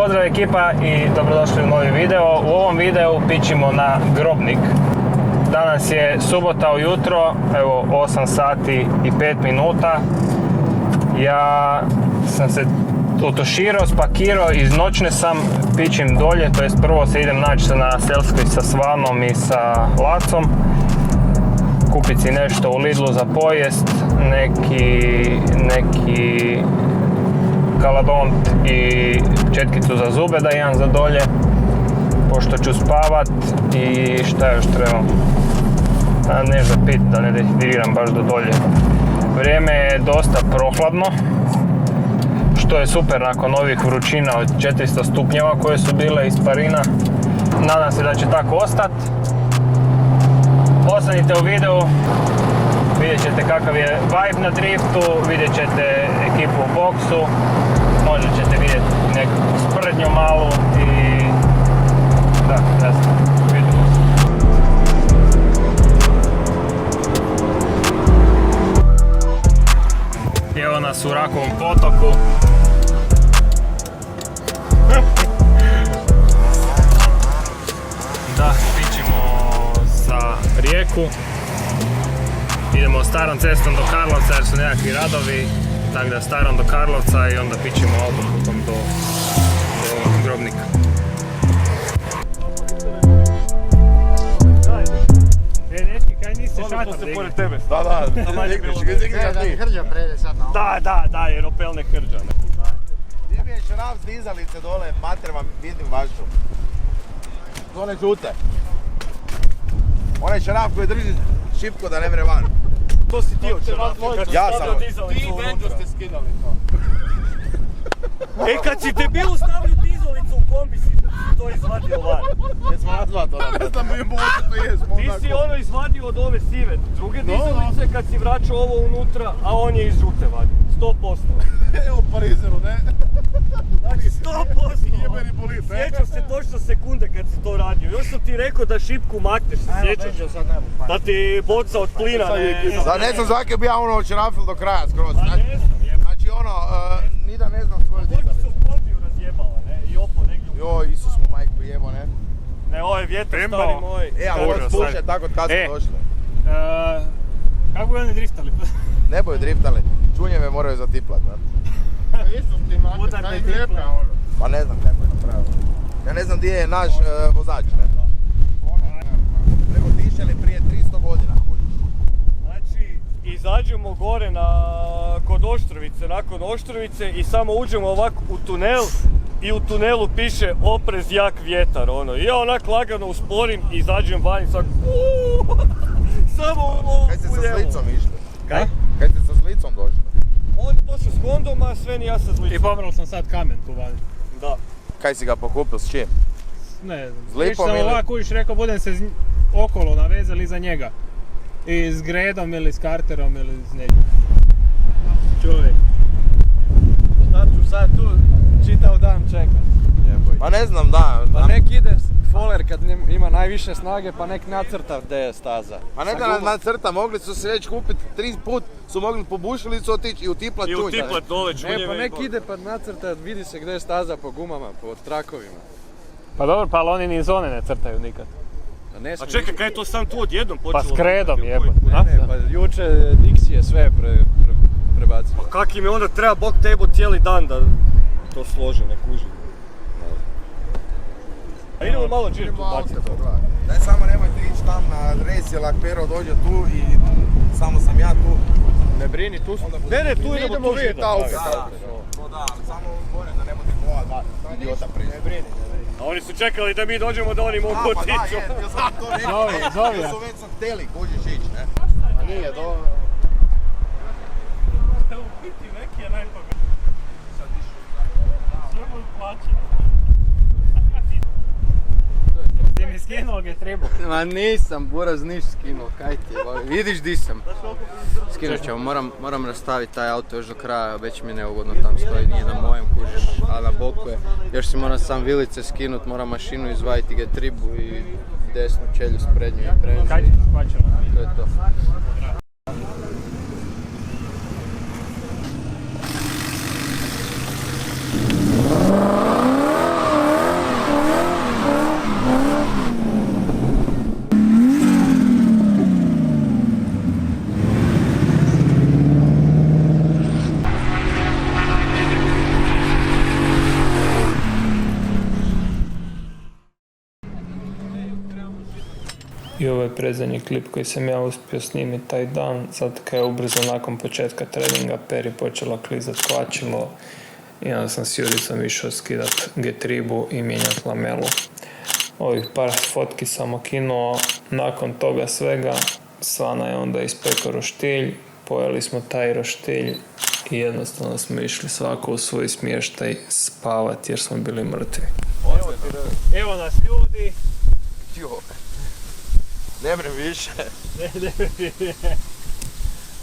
Pozdrav ekipa i dobrodošli u novi video. U ovom videu pićimo na Grobnik. Danas je subota ujutro, evo 8 sati i 5 minuta. Ja sam se utoširao, spakirao, iz noćne sam, pićim dolje, to jest prvo se idem naći na Selskoj sa Svanom i sa Lacom. Kupit si nešto u Lidlu za pojest, neki kaladont i četkicu za zube da imam za dolje, pošto ću spavat. I šta još trebam? Nešto pit, da ne dehidriram baš do dolje. Vrijeme je dosta prohladno, što je super nakon ovih vrućina od 400 stupnjeva koje su bile iz Parina. Nadam se da će tako ostati. Ostanite u videu, vidjet ćete kakav je vibe na driftu, vidjet ćete ekipu u boksu, možda ćete vidjeti neku sprdnju malu i da, ne znam, vidimo se. Evo nas u Rakovom potoku. Da, pićemo za Rijeku. Idemo starom cestom do Karlovca jer su nekakvi radovi, tako da starom do Karlovca i onda pićemo autoputom do Grobnika. Dečki, kaj nisi šatar da igra? Tebe. Da, Hrđa prede sad na ovo. Da, jer opelne hrđa. Gdje mi je šaraf s dizalice dole, mater vam vidim vašu. Dole žute. Onaj šaraf koji drži šipko da ne mre van. To si ti od šarafa. Ja sam. Ti Venđo ste skidali to. Kad si debilu stavio dizalicu u kombi si to izvadio van. Gdje smo nazvat ono? Ne znam bi moći to jesmo. Ti si ono izvadio od ove sive, druge dizalice kad si vraćao ovo unutra, a on je iz žute vadio. 100%. Evo parizeru, ne? Znači 100%. Jebeni bolit, ne? Sjećam se točno sekunde kad si to radio. Još sam ti rekao da šipku makneš, se sjećaš? Da ti boca od plina ne... Da ne znam zvake bi ja ono šarafil do kraja skroz. Pa ne znam, jeba. Znači ono, ni da ne znam svoju Možda se dizalicu. u kombiju razjebala, ne? I opo negdje u... Joj, Isus mu majku jebo, ne? Ne, ovo je vjetar stari moj. Ali ovo slušaj tako od kad smo došli. Kako bi oni driftali? Ne boju driftali, čunjeve moraju zatiplat, ne? Udarne tiple. Pa ne znam kako je napravio. Ja ne znam gdje je naš vozač, ne? Nego tišeli prije 300 godina. Znači, izađemo gore kod Oštrovice, nakon Oštrovice i samo uđemo ovako u tunel i u tunelu piše oprez jak vjetar, ono. I ja onak lagano usporim i izađem van i sad samo u Kaj ste sa Zlicom išli? Kaj? Kaj ste sa Zlicom došli? On je došao s Hondom, a Sven i ja sa Zlicom. I pobrao sam sad kamen tu vani. Da. Kaj si ga pokupil, s čim? Ne znam, S lipom sam ili? ovako uviš rekao budem se okolo navezali za njega. I s Gredom ili s Carterom ili s neđim. Čovjek. Šta ću sad tu čitav dan čekat? Pa ne znam, da. Pa nek ide foler kad ima najviše snage pa nek nacrta gdje je staza. Pa ne da nacrta, mogli su se već kupiti 3 put, su mogli po bušilicu otići i utiplat čunja. I utiplat dole čunjeve. Ne, pa nek ide pa nacrta, vidi se gdje je staza po gumama, po trakovima. Pa dobro, pa ali oni ni zone ne crtaju nikad. Pa ne A smije čekaj, ništa. kaj je to sam tu odjednom počelo? Pa s Kredom jebo. Ne, pa juče Dixi je sve prebacio. Pa kak im je onda treba bog tebo cijeli dan da to slože, ne kuži. A idemo malo džir tu baciti. Daj samo nemojte ići tam na res jer ako Pero dođe tu i samo sam ja tu. Ne brini, tu smo. Ne, tu idemo tu vidjeti žida. auto. No da, ali samo gore da ne bude ova dva idiota prije. Ne brini. A oni su čekali da mi dođemo da oni mogu Pa da, otići. ja sam to rekao, Zovi, jer su već sam htjeli kužiš ići, ne? A nije, U biti neki je najpametniji. Sjeboj plaće. Ti mi skinuo ga tribu. Ma nisam, Buraz niš skinuo, kaj ti je, vidiš di sam. Skinut ćemo, moram rastaviti taj auto još do kraja, već mi je neugodno tam stoji, nije na mojem kužiš, a na boku je. Još si moram sam vilice skinut, moram mašinu izvaditi getribu i desnu čeljust prednju i bremzu. Kaj ćeš hvaćeno? To je to. I ovo je predzadnji klip koji sam ja uspio snimiti taj dan, zato kad je ubrzo nakon početka treninga Peri počela klizat kvačilo i onda sam s Juricom išao skidat getribu i mijenjati lamelu. Ovih par fotki sam okinuo, nakon toga svega Svana je onda ispekao roštilj, pojeli smo taj roštilj i jednostavno smo išli svako u svoj smještaj spavati jer smo bili mrtvi. Evo nas ljudi. Ne brem više.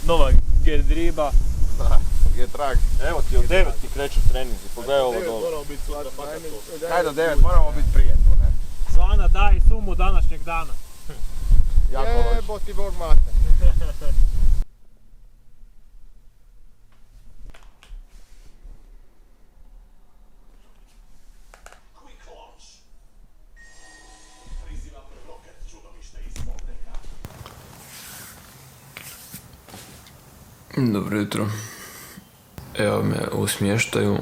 Nova getriba. Da, getrag. Evo ti, od 9 ti kreću treninzi, pogledaj ovo dole. Kaj do 9, moramo biti prije tu, ne? Svana, daj sumu današnjeg dana. Jako loš. Jebo ti Bog mate. Dobro jutro. Evo me u smještaju.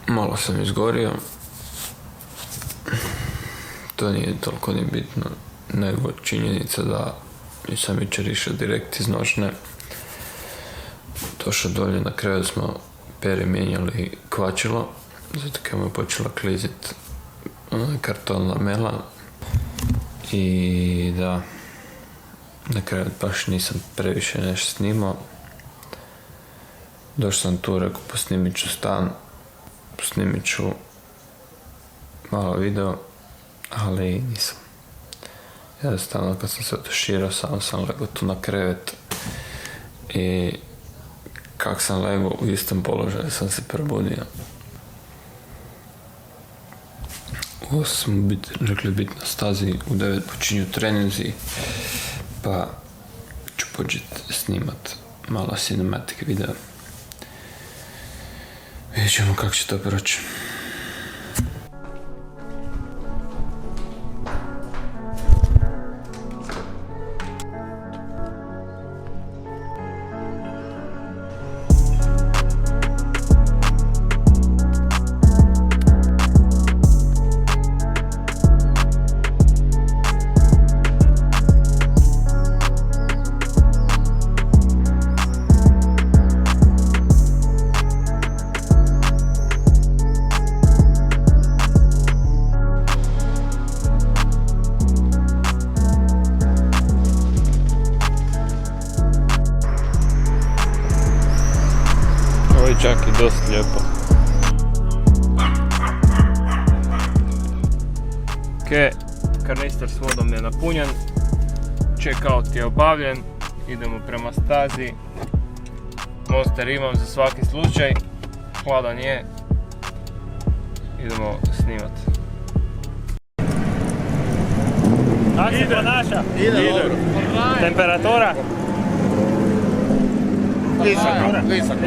Malo sam izgorio. To nije toliko ni bitno, nego činjenica da sam jučer išao direkt iz noćne. Došao dolje na krevet smo Peri mijenjali kvačilo, zato kad mu je počela klizit karton lamela. I da, na krevet baš nisam previše nešto snimao. Došao sam tu, rekao posnimit ću stan, posnimit ću malo video, ali nisam. Jednostavno kad sam se otuširao, samo sam legao tu na krevet i kak sam legao u istom položaju sam se probudio. Ovo smo rekli biti na stazi, u 9 počinju treninzi, pa ću početi snimat malo cinematic video. Vidjet ćemo kako će to proći. Čak i dosta lijepo. Ok, kanister s vodom je napunjen, check-out je obavljen, idemo prema stazi. Monster imam za svaki slučaj, hladan je, idemo snimat. Kako se ponaša? Ide dobro. Temperatura? Lisak.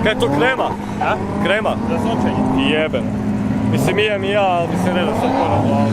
Kaj je to krema? A? Krema? Za sunčanje. Jebem. Mislim, jem i ja, ali mi se ne da sad to na glavu.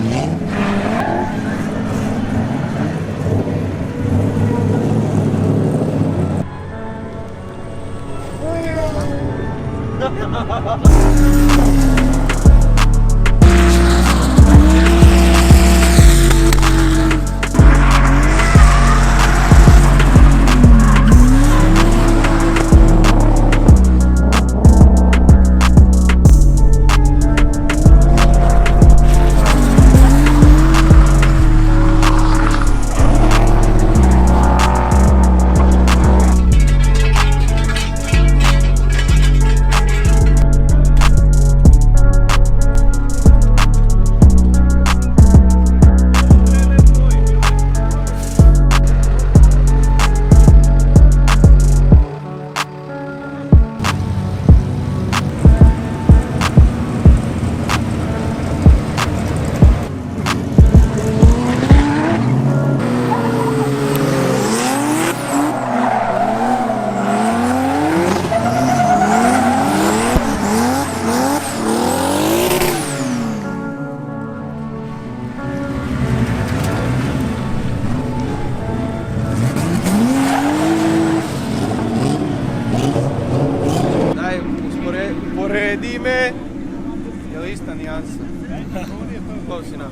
Poredi me. Je li ista nijansa? Ko si nam?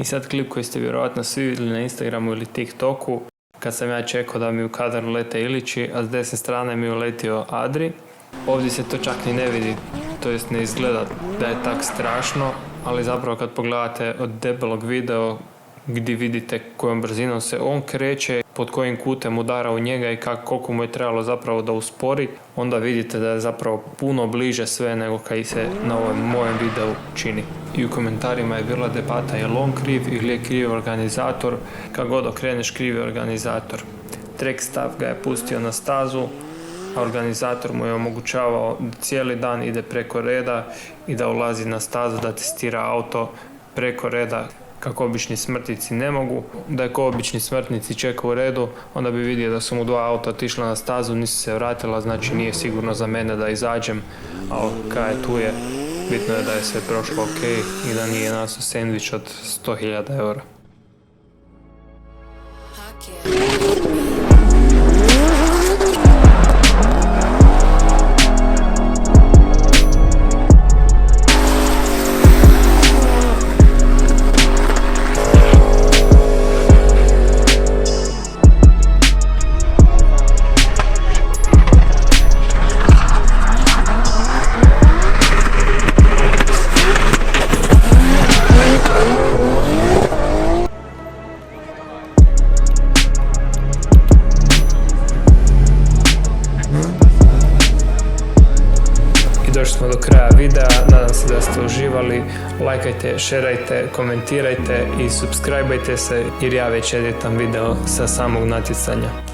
sad klip koji ste vjerojatno svi vidjeli na Instagramu ili TikToku, kad sam ja čekao da mi u kadar ulete Ilići, a s desne strane mi je uletio Adri. Ovdje se to čak ni ne vidi, to jest ne izgleda da je tak strašno, ali zapravo kad pogledate od debelog videa gdje vidite kojom brzinom se on kreće, pod kojim kutem udara u njega i koliko mu je trebalo zapravo da uspori, onda vidite da je zapravo puno bliže sve nego kaj se na ovom mojem videu čini. I u komentarima je bila debata je li on kriv ili je kriv organizator, kad god okreneš kriv je organizator. Track staff ga je pustio na stazu, a organizator mu je omogućavao da cijeli dan ide preko reda i da ulazi na stazu da testira auto preko reda kako obični smrtnici ne mogu. Da je ko obični smrtnici čekao u redu, onda bi vidio da su mu 2 auta otišla na stazu, nisu se vratila, znači nije sigurno za mene da izađem, a kaj je tu je, bitno je da je sve prošlo ok i da nije nastao sendvič od 100.000 eura. Došli smo do kraja videa, nadam se da ste uživali, lajkajte, šerajte, komentirajte i subscribeajte se jer ja već editam video sa samog natjecanja.